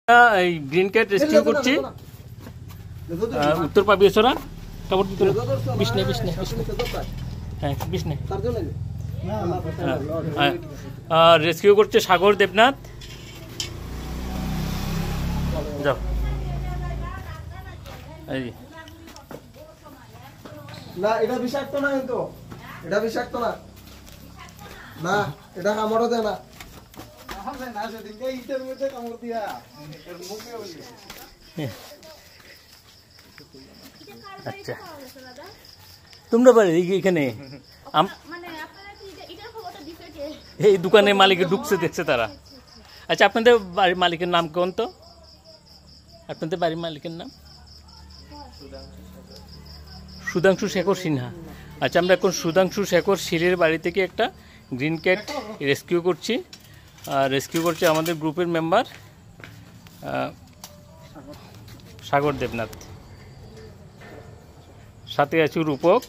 এই green cat rescue করছি উত্তর পাবিয়েছড়া কাপড় দিতে বিষ্ণে হ্যাঁ বিষ্ণে রেস্কিউ করছে সাগর দেবনাথ। যাও এই না এটা বিষাক্ত না, কিন্তু এটা বিষাক্ত না, না এটা কামড় দেয় না। আচ্ছা তোমরা বাড়ি এখানে এই দোকানে মালিকের ঢুকছে দেখছে তারা। আচ্ছা আপনাদের বাড়ির মালিকের নাম কোন? তো আপনাদের বাড়ির মালিকের নাম সুধাংশু শেখর সিনহা। আচ্ছা আমরা এখন সুধাংশু শেখর সিলের বাড়ি থেকে একটা গ্রিন ক্যাট রেস্কিউ করছি। রেস্কিউ করছে আমাদের গ্রুপের মেম্বার সাগর দেবনাথ, সাথে আছে রূপক।